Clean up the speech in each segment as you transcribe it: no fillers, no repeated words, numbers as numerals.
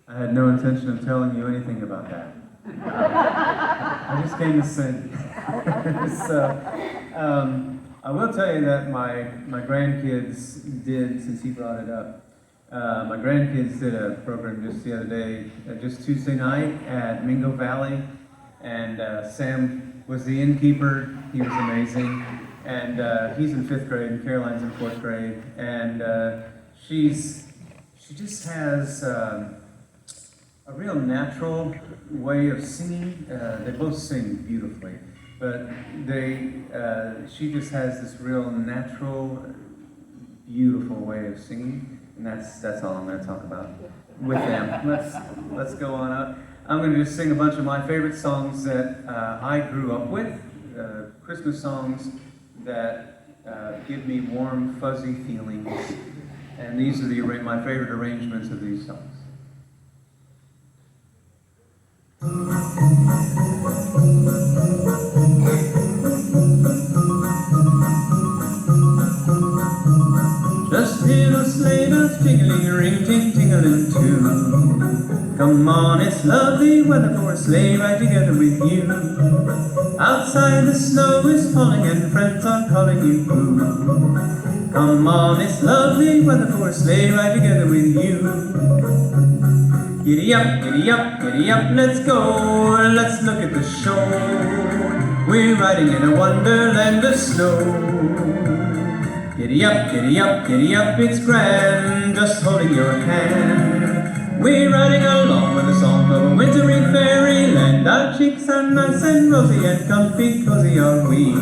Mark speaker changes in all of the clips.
Speaker 1: I had no intention of telling you anything about that. I just came to sing. So, I will tell you that my grandkids did, since he brought it up, my grandkids did a program just the other day, just Tuesday night at Mingo Valley, and Sam was the innkeeper. He was amazing, and he's in 5th grade, and Caroline's in 4th grade, and she just has a real natural way of singing. They both sing beautifully, but she just has this real natural, beautiful way of singing, and that's all I'm going to talk about with them. Let's go on up. I'm going to just sing a bunch of my favorite songs that I grew up with, Christmas songs that give me warm, fuzzy feelings, and these are my favorite arrangements of these songs. Just hear those sleigh bells jingling, ring, ting, tingling too. Come on, it's lovely weather for a sleigh ride together with you. Outside the snow is falling and friends are calling you boo. Come on, it's lovely weather for a sleigh ride together with you. Giddy up, giddy up, giddy up, let's go, let's look at the show. We're riding in a wonderland of snow. Giddy up, giddy up, giddy up, it's grand, just holding your hand. We're riding along with a song of a wintry fairyland. Our cheeks are nice and rosy and comfy, cozy are we.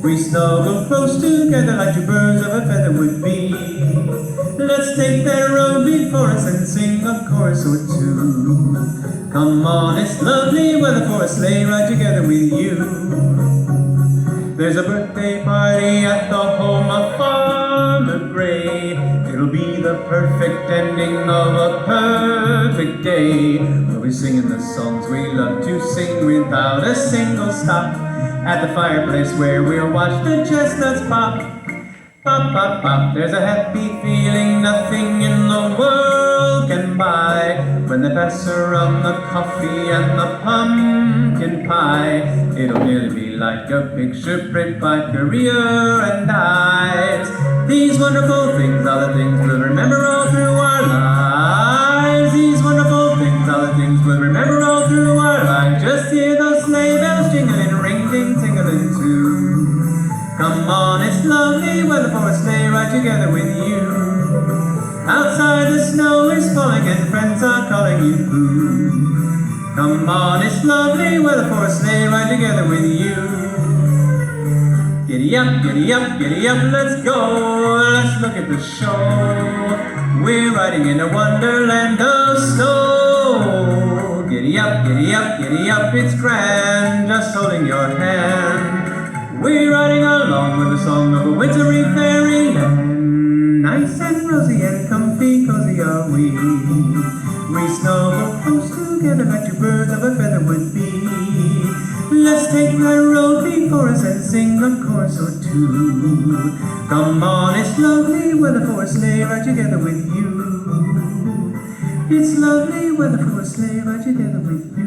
Speaker 1: We snuggle close together like two birds of a feather would be. Let's take that road before us and sing a chorus or two. Come on, it's lovely weather for a sleigh ride together with you. There's a birthday party at the home of Farmer Gray. It'll be the perfect ending of a perfect day. We'll be singing the songs we love to sing without a single stop. At the fireplace where we'll watch the chestnuts pop. Pop, pop, pop, there's a happy feeling nothing in the world can buy. When they pass around the coffee and the pumpkin pie, it'll nearly be like a picture print by Career and Ives. These wonderful things are the things we'll remember all through our lives. These wonderful things are the things we'll remember all through our lives. Just hear those sleigh bells jingling, ring, ding, tingling too. Come on, it's lovely weather for a sleigh ride together with you. Outside the snow is falling and friends are calling you boo. Come on, it's lovely weather for a sleigh ride together with you. Giddy up, giddy up, giddy up, let's go, let's look at the show. We're riding in a wonderland of snow. Giddy up, giddy up, giddy up, it's grand, just holding your hand. We're riding along with the song of a wintry fairyland. Nice and rosy and comfy, cozy are we. We snuggle close together like two birds of a feather would be. Let's take the road before us and sing a chorus or two. Come on, it's lovely weather for a sleigh ride together with you. It's lovely weather for a sleigh ride together with you.